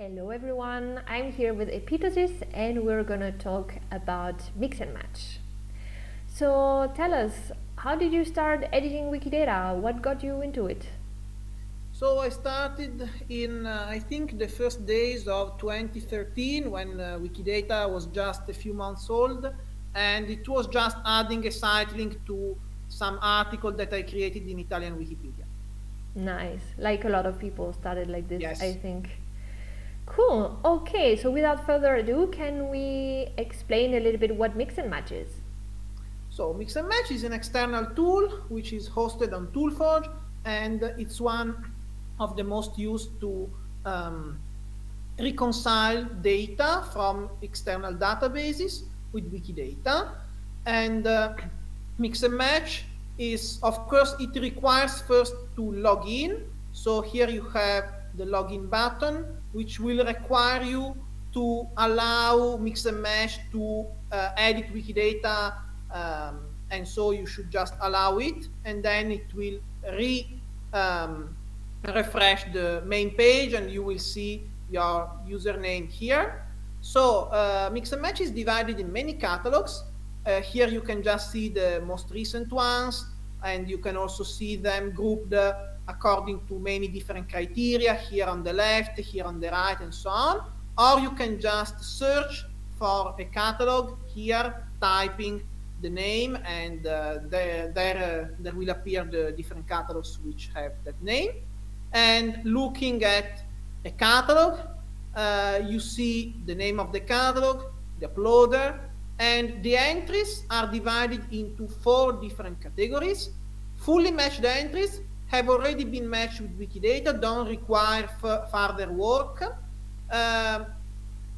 Hello everyone, I'm here with Epìdosis and we're gonna talk about mix and match. So tell us, how did you start editing Wikidata? What got you into it? So I started in, I think, the first days of 2013 when Wikidata was just a few months old, and it was just adding a site link to some article that I created in Italian Wikipedia. Nice, like a lot of people started like this, I Yes. think. Cool, okay, so without further ado, can we explain a little bit what mix and match is? So Mix and Match is an external tool which is hosted on ToolForge, and it's one of the most used to reconcile data from external databases with Wikidata. And Mix and Match is, of course, it requires first to log in. So here you have the login button, which will require you to allow Mix and Match to edit Wikidata. And so you should just allow it, and then it will refresh the main page, and you will see your username here. So Mix and Match is divided in many catalogs. Here you can just see the most recent ones, and you can also see them grouped according to many different criteria, here on the left, here on the right, and so on. Or you can just search for a catalog here, typing the name, and there will appear the different catalogs which have that name. And looking at a catalog, you see the name of the catalog, the uploader, and the entries are divided into 4 different categories. Fully matched entries have already been matched with Wikidata, don't require further work.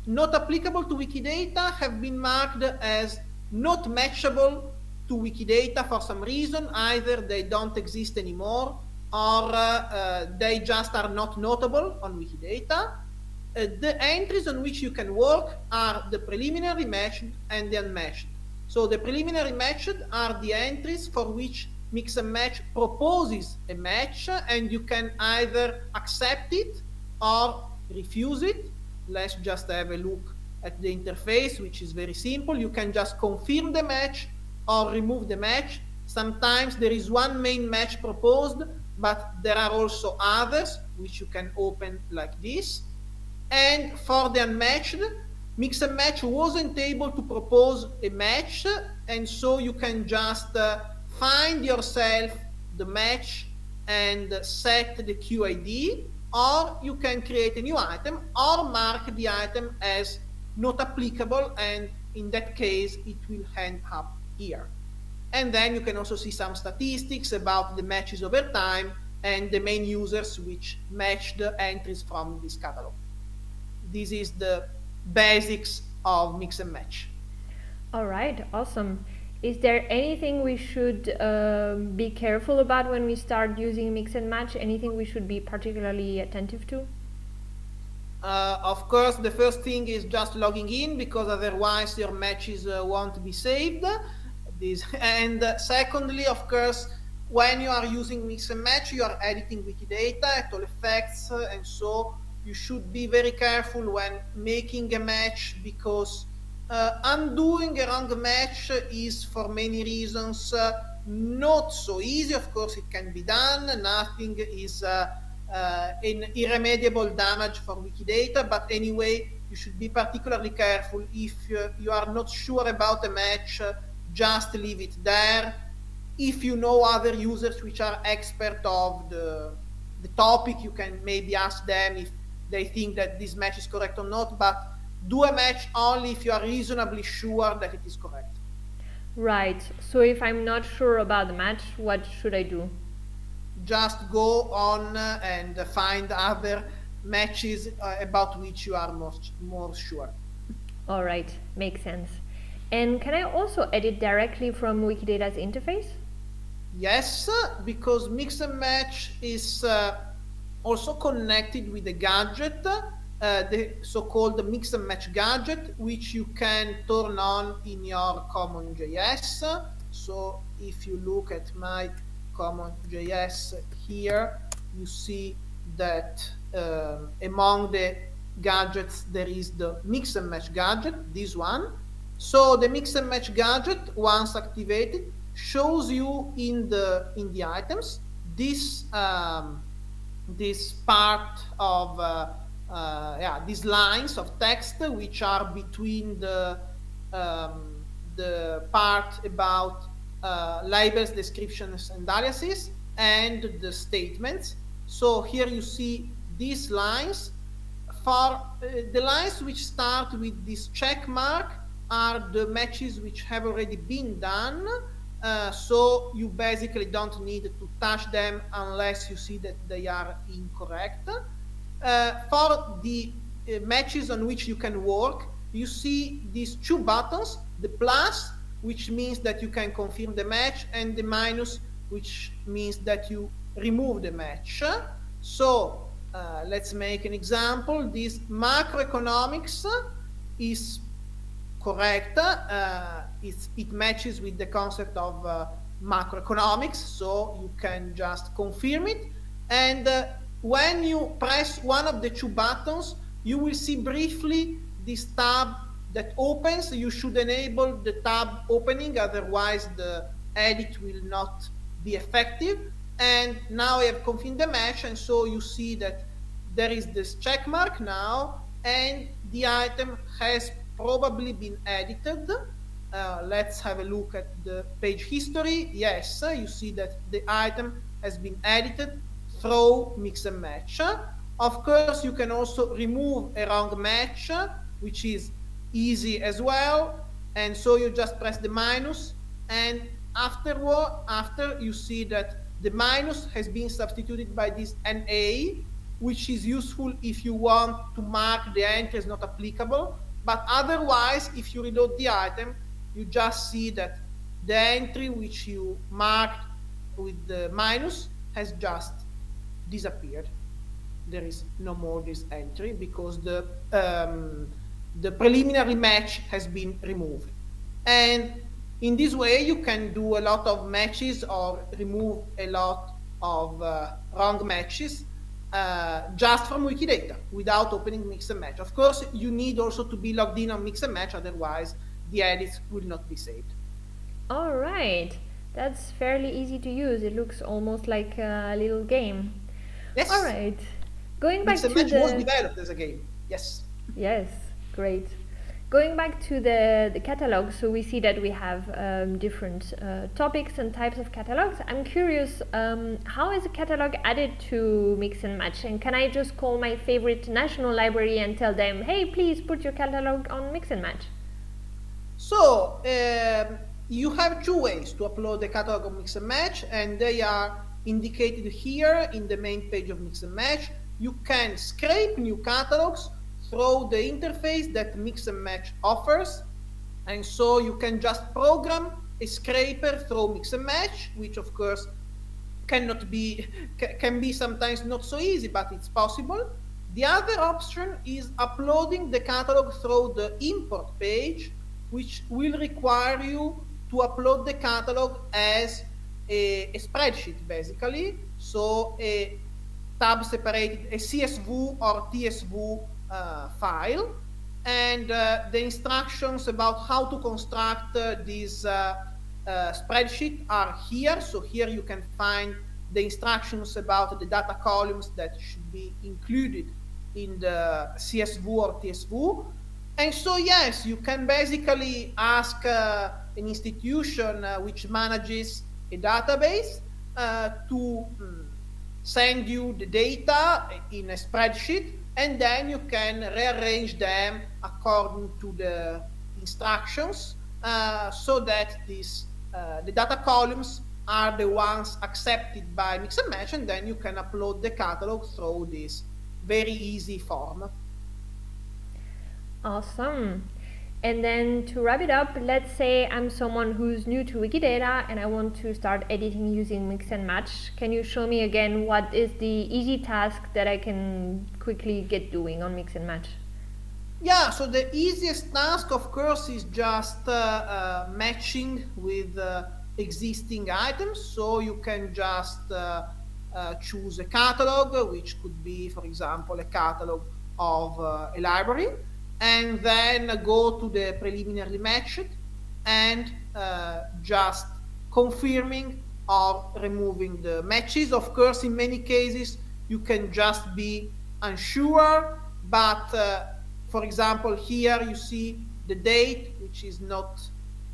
Not applicable to Wikidata have been marked as not matchable to Wikidata for some reason. Either they don't exist anymore, or they just are not notable on Wikidata. The entries on which you can work are the preliminary matched and the unmatched. So the preliminary matched are the entries for which Mix and Match proposes a match, and you can either accept it or refuse it. Let's just have a look at the interface, which is very simple. You can just confirm the match or remove the match. Sometimes there is one main match proposed, but there are also others which you can open like this. And for the unmatched, Mix and Match wasn't able to propose a match, and so you can just find yourself the match and set the QID, or you can create a new item or mark the item as not applicable, and in that case it will end up here. And then you can also see some statistics about the matches over time and the main users which matched the entries from this catalog. This is the basics of Mix and Match. All right, awesome. Is there anything we should be careful about when we start using mix and match? Anything we should be particularly attentive to? Of course, the first thing is just logging in, because otherwise your matches won't be saved. And secondly, of course, when you are using Mix and Match, you are editing Wikidata at all effects, and so you should be very careful when making a match, because undoing a wrong match is, for many reasons, not so easy. Of course, it can be done. Nothing is an irremediable damage for Wikidata, but anyway, you should be particularly careful. If you are not sure about a match, just leave it there. If you know other users which are expert of the topic, you can maybe ask them if they think that this match is correct or not, but do a match only if you are reasonably sure that it is correct. Right, so if I'm not sure about the match, what should I do? Just go on and find other matches about which you are more sure. All right, makes sense. And can I also edit directly from Wikidata's interface? Yes, because Mix and Match is also connected with a gadget, the so-called Mix and Match gadget, which you can turn on in your Common.js. So if you look at my Common.js here, you see that among the gadgets, there is the mix and match gadget, this one. So the mix and match gadget, once activated, shows you in the items this this part of these lines of text which are between the part about labels, descriptions, and aliases and the statements. So here you see these lines. For the lines which start with this check mark are the matches which have already been done. So you basically don't need to touch them unless you see that they are incorrect. For the matches on which you can work, you see these two buttons, the plus, which means that you can confirm the match, and the minus, which means that you remove the match. So let's make an example. This macroeconomics is correct. It matches with the concept of macroeconomics, so you can just confirm it. And when you press one of the two buttons, you will see briefly this tab that opens. You should enable the tab opening, otherwise the edit will not be effective. And now I have confirmed the match, and so you see that there is this check mark now, and the item has probably been edited. Let's have a look at the page history. Yes, you see that the item has been edited through mix and match. Of course, you can also remove a wrong match, which is easy as well. And so you just press the minus, and after you see that the minus has been substituted by this NA, which is useful if you want to mark the entry as not applicable. But otherwise, if you reload the item, you just see that the entry which you marked with the minus has just disappeared. There is no more this entry because the preliminary match has been removed. And in this way, you can do a lot of matches or remove a lot of wrong matches just from Wikidata without opening mix and match. Of course, you need also to be logged in on mix and match, otherwise the edits will not be saved. All right, that's fairly easy to use. It looks almost like a little game. Yes. All right, going back to the... Mix and match was developed as a game, yes. Yes, great. Going back to the catalog, so we see that we have different topics and types of catalogs. I'm curious, how is a catalog added to mix and match? And can I just call my favorite national library and tell them, hey, please put your catalog on mix and match? So you have two ways to upload the catalog of mix and match, and they are indicated here in the main page of mix and match. You can scrape new catalogs through the interface that mix and match offers, and so you can just program a scraper through mix and match, which of course can be sometimes not so easy, but it's possible. The other option is uploading the catalog through the import page, which will require you to upload the catalog as a spreadsheet, basically. So a tab separated, a CSV or TSV file, and the instructions about how to construct this spreadsheet are here. So here you can find the instructions about the data columns that should be included in the CSV or TSV. And so yes, you can basically ask an institution which manages a database to send you the data in a spreadsheet, and then you can rearrange them according to the instructions so that the data columns are the ones accepted by mix and match, and then you can upload the catalog through this very easy form. Awesome. And then to wrap it up, let's say I'm someone who's new to Wikidata and I want to start editing using mix and match. Can you show me again what is the easy task that I can quickly get doing on mix and match? Yeah, so the easiest task, of course, is just matching with existing items. So you can just choose a catalog, which could be, for example, a catalog of a library, and then go to the preliminarily matched and just confirming or removing the matches. Of course, in many cases, you can just be unsure, but for example, here you see the date, which is not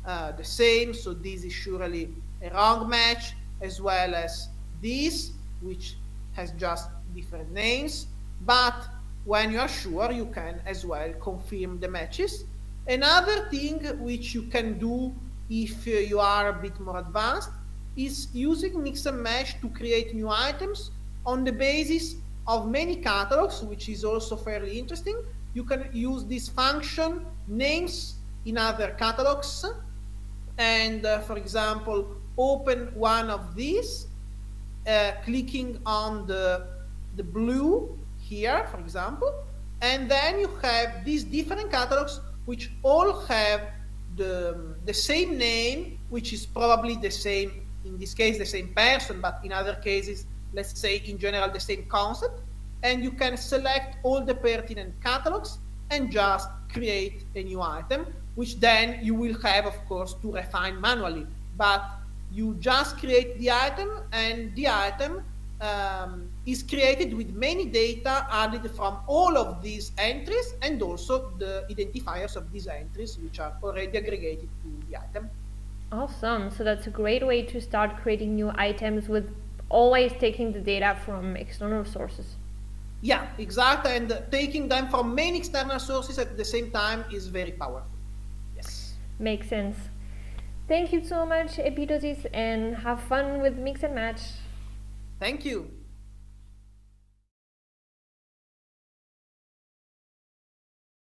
the same, so this is surely a wrong match, as well as this, which has just different names, but when you are sure, you can as well confirm the matches. Another thing which you can do if you are a bit more advanced is using mix and match to create new items on the basis of many catalogs, which is also fairly interesting. You can use this function names in other catalogs and, for example, open one of these, clicking on the blue here, for example, and then you have these different catalogs which all have the same name, which is probably the same, in this case, the same person, but in other cases, let's say in general, the same concept. And you can select all the pertinent catalogs and just create a new item, which then you will have, of course, to refine manually. But you just create the item, and the item is created with many data added from all of these entries, and also the identifiers of these entries, which are already aggregated to the item. Awesome. So that's a great way to start creating new items with always taking the data from external sources. Yeah, exactly. And taking them from many external sources at the same time is very powerful. Yes. Makes sense. Thank you so much, Epìdosis, and have fun with mix and match. Thank you.